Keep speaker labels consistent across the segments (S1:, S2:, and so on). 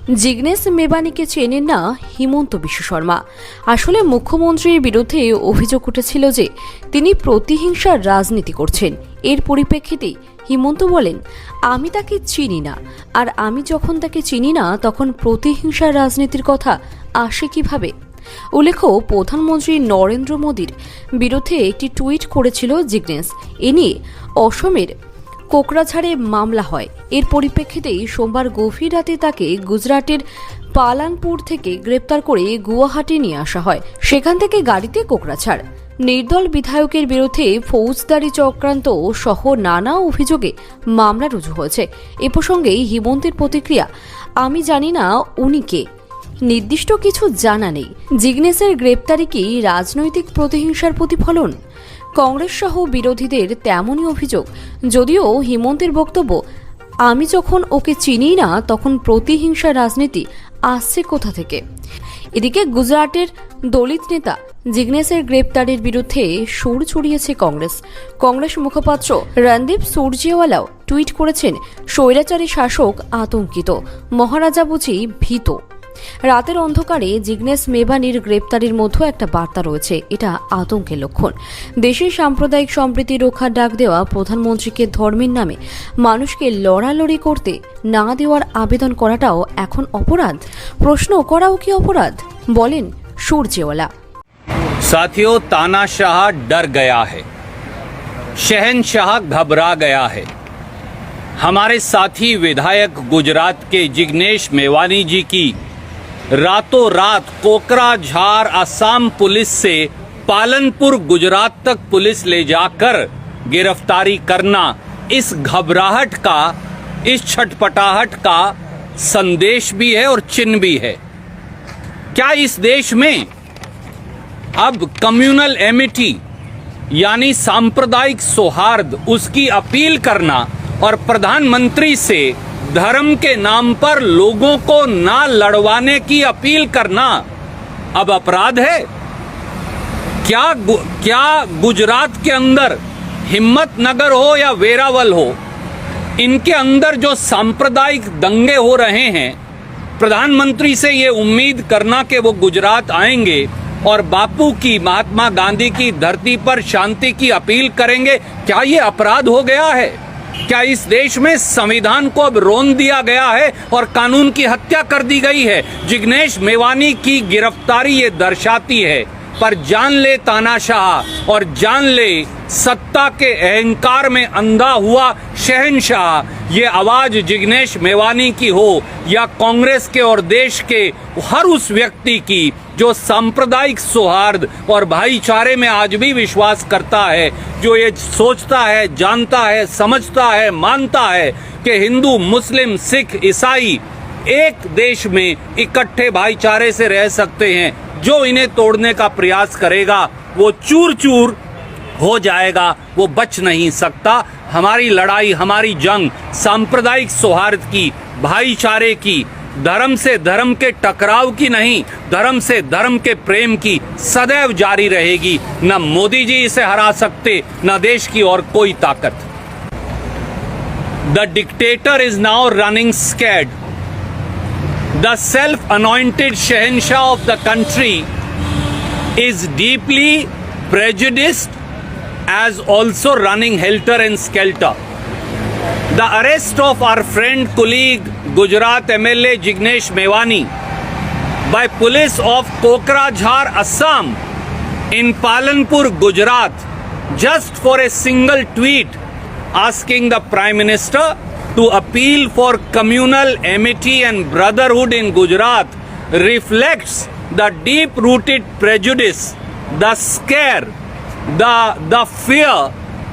S1: জিগনেশ মেবানিকে চেনেন না হিমন্ত বিশ্ব শর্মা। আসলে মুখ্যমন্ত্রীর বিরুদ্ধে অভিযোগ উঠেছিল যে তিনি প্রতিহিংসার রাজনীতি করছেন। এর পরিপ্রেক্ষিতেই হিমন্ত বলেন, আমি তাকে চিনি না, আর আমি যখন তাকে চিনি না তখন প্রতিহিংসার রাজনীতির কথা আসে কিভাবে। উল্লেখ্য, প্রধানমন্ত্রী নরেন্দ্র মোদীর বিরুদ্ধে একটি টুইট করেছিল জিগনেশ। এ নিয়ে অসমের কোকরাঝাড়ে মামলা হয়। এর পরিপ্রেক্ষিতেই সোমবার গভীর রাতে তাকে গুজরাটের পালানপুর থেকে গ্রেপ্তার করে গুয়াহাটি নিয়ে আসা হয়। সেখান থেকে গাড়িতে কোকরাঝাড়। নির্দল বিধায়কের বিরুদ্ধে ফৌজদারি চক্রান্ত সহ নানা অভিযোগে মামলা রুজু হয়েছে। এ প্রসঙ্গে হিমন্তের প্রতিক্রিয়া, আমি জানি না উনি কে, নির্দিষ্ট কিছু জানা নেই। জিগনেশের গ্রেপ্তারি কি রাজনৈতিক প্রতিহিংসার প্রতিফলন? কংগ্রেস সহ বিরোধীদের তেমনই অভিযোগ। যদিও হিমন্তের বক্তব্য, আমি যখন ওকে চিনি না তখন প্রতিহিংসার রাজনীতি আসছে কোথা থেকে। এদিকে গুজরাটের দলিত নেতা জিগনেশের গ্রেপ্তারের বিরুদ্ধে সুর চড়িয়েছে কংগ্রেস মুখপাত্র রণদীপ সুরজেওয়ালাও টুইট করেছেন, স্বৈরাচারী শাসক আতঙ্কিত, মহারাজা বুঝি ভীত। রাতের অন্ধকারে জিগনেশ মেবানির গ্রেপ্তারির মধ্যে একটা বার্তা রয়েছে, এটা আতঙ্কের লক্ষণ। দেশের সাম্প্রদায়িক সম্প্রীতি রক্ষার ডাক দেওয়া প্রধানমন্ত্রীকে ধর্মের নামে মানুষকে লড়ালড়ি করতে না দেওয়ার আবেদন করাটাও এখন অপরাধ। প্রশ্ন করাও কি অপরাধ, বলেন সুরজেওয়ালা।
S2: साथियों, तानाशाह डर गया है, शहनशाह घबरा गया है। हमारे साथी विधायक गुजरात के जिग्नेश मेवानी जी की रातों रात कोकराझार असम पुलिस से पालनपुर गुजरात तक पुलिस ले जाकर गिरफ्तारी करना इस घबराहट का, इस छटपटाहट का संदेश भी है और चिन्ह भी है। क्या इस देश में अब कम्युनल एमिटी यानी सांप्रदायिक सौहार्द, उसकी अपील करना और प्रधानमंत्री से धर्म के नाम पर लोगों को ना लड़वाने की अपील करना अब अपराध है? क्या गुजरात के अंदर हिम्मतनगर हो या वेरावल हो, इनके अंदर जो सांप्रदायिक दंगे हो रहे हैं, प्रधानमंत्री से ये उम्मीद करना कि वो गुजरात आएंगे और बापू की, महात्मा गांधी की धरती पर शांति की अपील करेंगे, क्या ये अपराध हो गया है? क्या इस देश में संविधान को अब रोन दिया गया है और कानून की हत्या कर दी गई है? जिग्नेश मेवानी की गिरफ्तारी ये दर्शाती है, पर जान ले तानाशाह और जान ले सत्ता के अहंकार में अंधा हुआ शहनशाह, ये आवाज जिग्नेश मेवानी की हो या कांग्रेस के और देश के हर उस व्यक्ति की जो सांप्रदायिक सौहार्द और भाईचारे में आज भी विश्वास करता है, जो ये सोचता है, जानता है, समझता है, मानता है कि हिंदू, मुस्लिम, सिख, ईसाई एक देश में इकट्ठे भाईचारे से रह सकते हैं, जो इन्हें तोड़ने का प्रयास करेगा वो चूर चूर हो जाएगा, वो बच नहीं सकता। हमारी लड़ाई, हमारी जंग सांप्रदायिक सौहार्द की, भाईचारे की, धर्म से धर्म के टकराव की नहीं, धर्म से धर्म के प्रेम की सदैव जारी रहेगी। न मोदी जी इसे हरा सकते, न देश की और कोई ताकत। The dictator is now running scared. The self-anointed Shahenshah of the country is deeply prejudiced, as also running helter and skelter. The arrest of our friend, colleague, Gujarat MLA Jignesh Mevani by police of Kokrajhar, Assam in Palanpur, Gujarat, just for a single tweet asking the Prime Minister to appeal for communal amity and brotherhood in Gujarat reflects the deep-rooted prejudice, the scare, the fear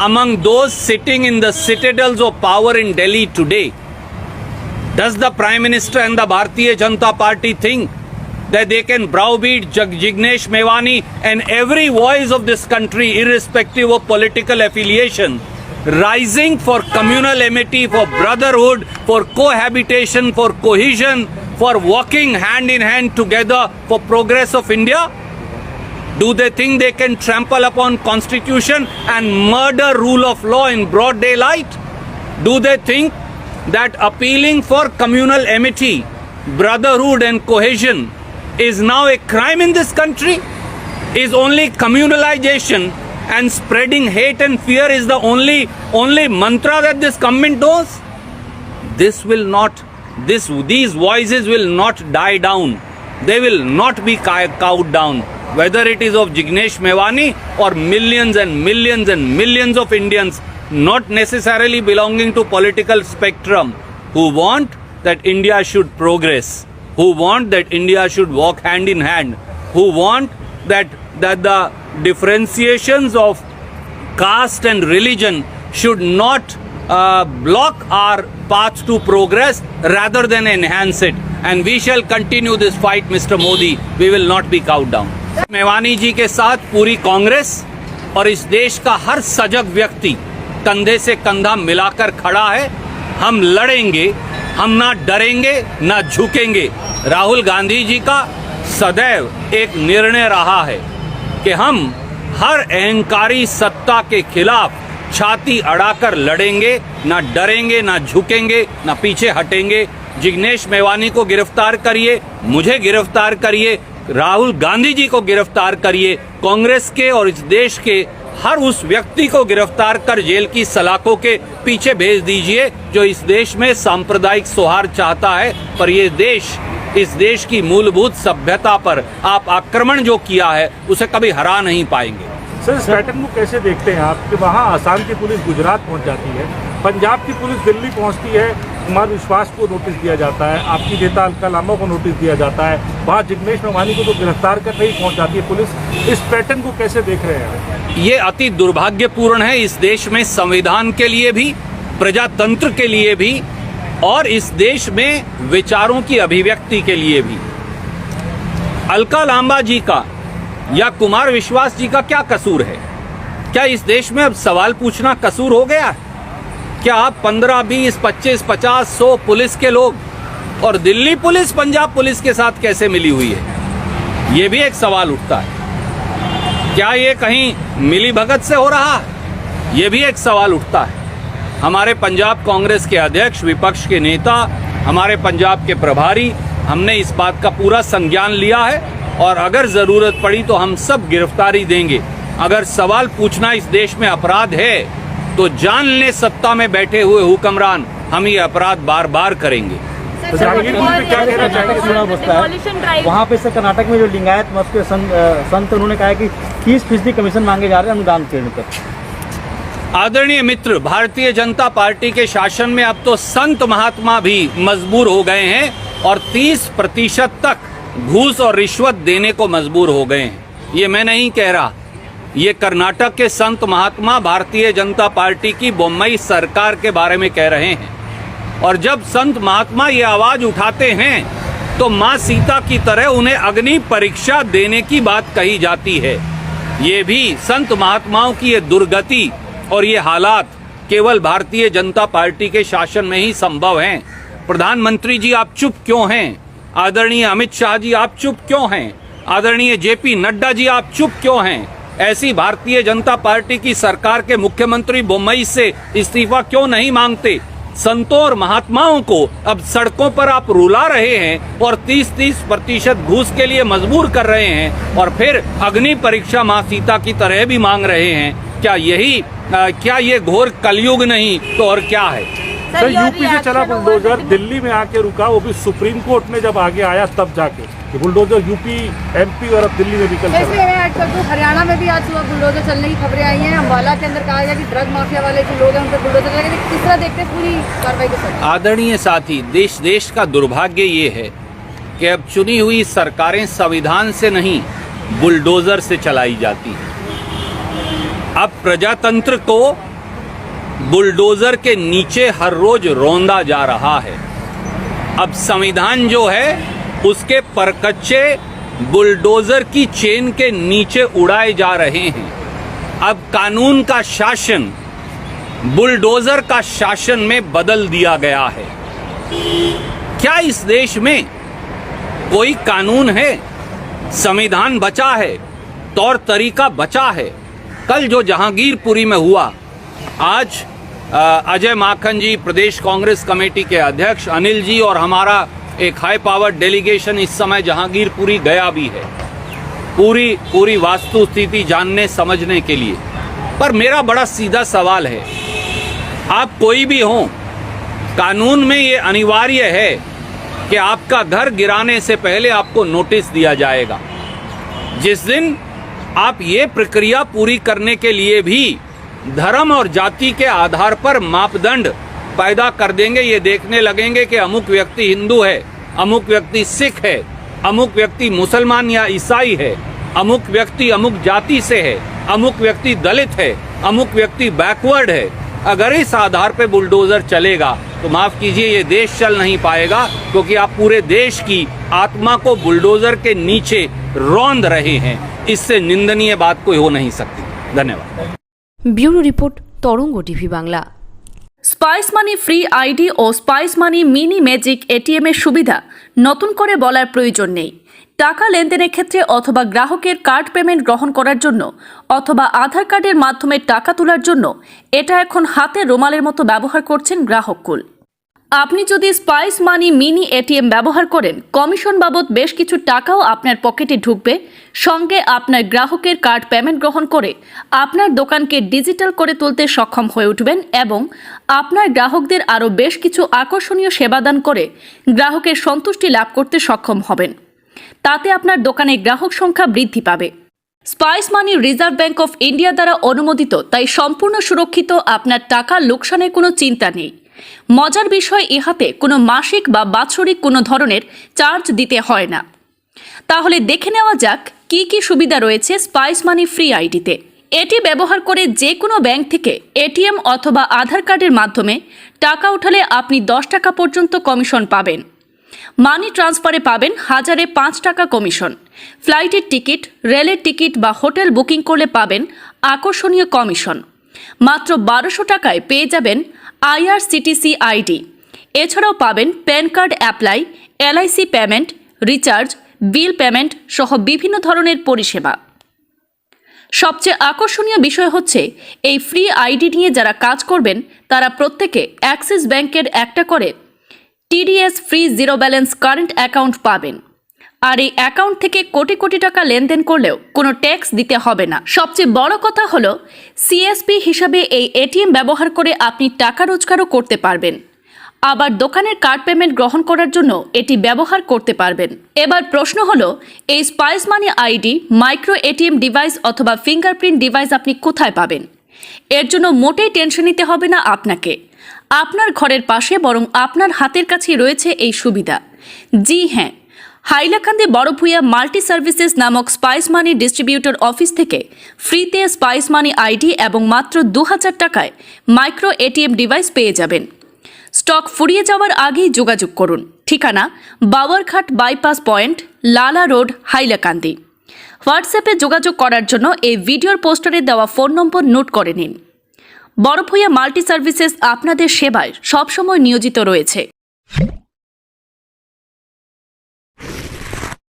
S2: among those sitting in the citadels of power in Delhi today. Does the Prime Minister and the Bharatiya Janata Party think that they can browbeat Jignesh Mevani and every voice of this country, irrespective of political affiliation, rising for communal amity, for brotherhood, for cohabitation, for cohesion, for walking hand in hand together for progress of India? Do they think they can trample upon constitution and murder rule of law in broad daylight? Do they think that appealing for communal amity brotherhood and cohesion is now a crime in this country? Is only communalization and spreading hate and fear is the only mantra that this government does? This will not, these voices will not die down. They will not be cowed down. Whether it is of Jignesh Mewani or millions and millions and millions of Indians not necessarily belonging to political spectrum who want that India should progress, who want that India should walk hand in hand, who want that the differentiations of caste and religion should not block our path to progress rather than enhance it. And we shall continue this fight, Mr. Modi. We will not be cowed down. Mevani ji के साथ पूरी कांग्रेस और इस देश का हर सजग व्यक्ति कंधे से कंधा मिलाकर खड़ा है। हम लड़ेंगे, हम ना डरेंगे ना झुकेंगे। राहुल गांधी जी का सदैव एक निर्णय रहा है कि हम हर अहंकारी सत्ता के खिलाफ छाती अड़ाकर लड़ेंगे, ना डरेंगे ना झुकेंगे ना पीछे हटेंगे। जिग्नेश मेवानी को गिरफ्तार करिए, मुझे गिरफ्तार करिए, राहुल गांधी जी को गिरफ्तार करिए, कांग्रेस के और इस देश के हर उस व्यक्ति को गिरफ्तार कर जेल की सलाखों के पीछे भेज दीजिए जो इस देश में सांप्रदायिक सौहार्द चाहता है। पर ये देश, इस देश की मूलभूत सभ्यता पर आप आक्रमण जो किया है उसे कभी हरा नहीं पाएंगे।
S3: सर, इस पैटर्न को कैसे देखते हैं आप कि वहाँ आसाम की पुलिस गुजरात पहुँच जाती है, पंजाब की पुलिस दिल्ली पहुँचती है, कुमार विश्वास को नोटिस दिया जाता है, आपकी नेता अलका लांबा को नोटिस दिया जाता है, वहाँ जिग्नेश मेवानी को तो गिरफ्तार कर नहीं पहुँच जाती है पुलिस। इस पैटर्न को कैसे देख रहे हैं?
S2: ये अति दुर्भाग्यपूर्ण है इस देश में, संविधान के लिए भी, प्रजातंत्र के लिए भी और इस देश में विचारों की अभिव्यक्ति के लिए भी। अलका लांबा जी का या कुमार विश्वास जी का क्या कसूर है? क्या इस देश में अब सवाल पूछना कसूर हो गया? क्या आप 15, 20, 25, 50, 100 पुलिस के लोग और दिल्ली पुलिस पंजाब पुलिस के साथ कैसे मिली हुई है? ये भी एक सवाल उठता है। क्या ये कहीं मिली भगत से हो रहा है? ये भी एक सवाल उठता है। हमारे पंजाब कांग्रेस के अध्यक्ष, विपक्ष के नेता, हमारे पंजाब के प्रभारी, हमने इस बात का पूरा संज्ञान लिया है और अगर जरूरत पड़ी तो हम सब गिरफ्तारी देंगे। अगर सवाल पूछना इस देश में अपराध है तो जान ले सत्ता में बैठे हुए हुक्मरान, हम ये अपराध बार बार करेंगे।
S4: वहाँ पे सर कर्नाटक में जो लिंगायत मत के संत उन्होंने कहा है कि 30% कमीशन मांगे जा रहे हैं अनुदान के पर।
S2: आदरणीय मित्र, भारतीय जनता पार्टी के शासन में अब तो संत महात्मा भी मजबूर हो गए हैं और 30% तक घूस और रिश्वत देने को मजबूर हो गए हैं। ये मैं नहीं कह रहा, ये कर्नाटक के संत महात्मा भारतीय जनता पार्टी की बोम्मई सरकार के बारे में कह रहे हैं। और जब संत महात्मा ये आवाज उठाते हैं तो माँ सीता की तरह उन्हें अग्नि परीक्षा देने की बात कही जाती है। ये भी संत महात्माओं की ये दुर्गति और ये हालात केवल भारतीय जनता पार्टी के शासन में ही संभव हैं। प्रधानमंत्री जी आप चुप क्यों हैं? आदरणीय अमित शाह जी आप चुप क्यों हैं? आदरणीय जेपी नड्डा जी आप चुप क्यों हैं? ऐसी भारतीय जनता पार्टी की सरकार के मुख्यमंत्री बोम्मई से इस्तीफा क्यों नहीं मांगते? संतों और महात्माओं को अब सड़कों पर आप रुला रहे हैं और 30% घूस के लिए मजबूर कर रहे हैं और फिर अग्नि परीक्षा माँ सीता की तरह भी मांग रहे हैं। क्या ये घोर कलयुग नहीं तो और क्या है?
S3: सर, यूपी से चला बुलडोजर दिल्ली में आके रुका, वो भी सुप्रीम कोर्ट में जब आगे आया तब जाके कि बुलडोजर यूपी, एमपी और अब दिल्ली में भी
S5: हरियाणा में भी आज सुबह बुलडोजर चलने की खबरें आई हैं। अम्बाला के अंदर कहा गया कि ड्रग माफिया वाले जो लोग हैं उन पर बुलडोजर चलेगा। किस तरह देखते हैं पूरी कार्रवाई को?
S2: आदरणीय साथी, देश का दुर्भाग्य ये है कि अब चुनी हुई सरकारें संविधान से नहीं बुलडोजर से चलाई जाती है। अब प्रजातंत्र को बुलडोजर के नीचे हर रोज रौंदा जा रहा है। अब संविधान जो है उसके परकच्चे बुलडोजर की चेन के नीचे उड़ाए जा रहे हैं। अब कानून का शासन बुलडोजर का शासन में बदल दिया गया है। क्या इस देश में कोई कानून है? संविधान बचा है, तौर तरीका बचा है। कल जो जहांगीरपुरी में हुआ, आज अजय माखन जी, प्रदेश कांग्रेस कमेटी के अध्यक्ष, अनिल जी और हमारा एक हाई पावर डेलीगेशन इस समय जहांगीरपुरी गया भी है पूरी वास्तु स्थिति जानने समझने के लिए। पर मेरा बड़ा सीधा सवाल है, आप कोई भी हो, कानून में ये अनिवार्य है कि आपका घर गिराने से पहले आपको नोटिस दिया जाएगा। जिस दिन आप ये प्रक्रिया पूरी करने के लिए भी धर्म और जाति के आधार पर मापदंड पैदा कर देंगे, ये देखने लगेंगे कि अमुक व्यक्ति हिंदू है, अमुक व्यक्ति सिख है, अमुक व्यक्ति मुसलमान या ईसाई है, अमुक व्यक्ति अमुक जाति से है, अमुक व्यक्ति दलित है, अमुक व्यक्ति बैकवर्ड है, अगर इस आधार पे बुलडोजर चलेगा तो माफ कीजिए ये देश चल नहीं पाएगा, क्योंकि आप पूरे देश की आत्मा को बुलडोजर के नीचे रौंद रहे हैं। इससे निंदनीय बात कोई हो नहीं सकती। धन्यवाद।
S1: Bureau report Tarang TV Bangla.
S6: Spice Money free ID ও Spice Money mini magic ATM এর সুবিধা নতুন করে বলার প্রয়োজন নেই। টাকা লেনদেনের ক্ষেত্রে অথবা গ্রাহকের কার্ড পেমেন্ট গ্রহণ করার জন্য অথবা আধার কার্ডের মাধ্যমে টাকা তোলার জন্য এটা এখন হাতে রুমালের মতো ব্যবহার করছেন গ্রাহককুল। আপনি যদি স্পাইস মানি মিনি এটিএম ব্যবহার করেন, কমিশন বাবদ বেশ কিছু টাকাও আপনার পকেটে ঢুকবে, সঙ্গে আপনার গ্রাহকের কার্ড পেমেন্ট গ্রহণ করে আপনার দোকানকে ডিজিটাল করে তুলতে সক্ষম হয়ে উঠবেন এবং আপনার গ্রাহকদের আরও বেশ কিছু আকর্ষণীয় সেবাদান করে গ্রাহকের সন্তুষ্টি লাভ করতে সক্ষম হবেন। তাতে আপনার দোকানে গ্রাহক সংখ্যা বৃদ্ধি পাবে। Spice money reserve bank of India দ্বারা অনুমোদিত, তাই সম্পূর্ণ সুরক্ষিত। আপনার টাকা লোকসানের কোনো চিন্তা নেই। মজার বিষয়, ইহাতে কোনো মাসিক বা বাৎসরিক কোনো ধরনের চার্জ দিতে হয় না। তাহলে দেখে নেওয়া যাক কি কি সুবিধা রয়েছে স্পাইস মানি ফ্রি আইডিতে। এটি ব্যবহার করে যে কোনো ব্যাংক থেকে এটিএম অথবা আধার কার্ডের মাধ্যমে টাকা উঠালে আপনি 10 টাকা পর্যন্ত কমিশন পাবেন। মানি ট্রান্সফারে পাবেন 1005 টাকা কমিশন। ফ্লাইটের টিকিট, রেলের টিকিট বা হোটেল বুকিং করলে পাবেন আকর্ষণীয় কমিশন। মাত্র 1200 টাকায় পেয়ে যাবেন আইআরসিটিসি আইডি। এছাড়াও পাবেন pan card apply, LIC payment, recharge, bill payment সহ বিভিন্ন ধরনের পরিষেবা। সবচেয়ে আকর্ষণীয় বিষয় হচ্ছে এই ফ্রি আইডি নিয়ে যারা কাজ করবেন তারা প্রত্যেকে অ্যাক্সিস ব্যাংকের একটা করে TDS free zero balance current account পাবেন। আর এই অ্যাকাউন্ট থেকে কোটি কোটি টাকা লেনদেন করলেও কোনো ট্যাক্স দিতে হবে না। সবচেয়ে বড় কথা হলো সিএসপি হিসাবে এই এটিএম ব্যবহার করে আপনি টাকা রোজগারও করতে পারবেন। আবার দোকানের কার্ড পেমেন্ট গ্রহণ করার জন্য এটি ব্যবহার করতে পারবেন। এবার প্রশ্ন হলো, এই স্পাইস মানি আইডি, মাইক্রো এটিএম ডিভাইস অথবা ফিঙ্গারপ্রিন্ট ডিভাইস আপনি কোথায় পাবেন? এর জন্য মোটেই টেনশন নিতে হবে না আপনাকে। আপনার ঘরের পাশে বরং আপনার হাতের কাছেই রয়েছে এই সুবিধা। জি হ্যাঁ, হাইলাকান্দি বড়ভূয়া মাল্টি সার্ভিসেস নামক স্পাইস মানি ডিস্ট্রিবিউটর অফিস থেকে ফ্রিতে স্পাইস মানি আইডি এবং মাত্র 2000 টাকায় মাইক্রো এটিএম ডিভাইস পেয়ে যাবেন। স্টক ফুরিয়ে যাওয়ার আগেই যোগাযোগ করুন। ঠিকানা বাওয়ারঘাট বাইপাস পয়েন্ট, লালা রোড, হাইলাকান্দি। হোয়াটসঅ্যাপে যোগাযোগ করার জন্য এই ভিডিওর পোস্টারে দেওয়া ফোন নম্বর নোট করে নিন। বড়ভূয়া মাল্টি সার্ভিসেস আপনাদের সেবায় সবসময় নিয়োজিত রয়েছে।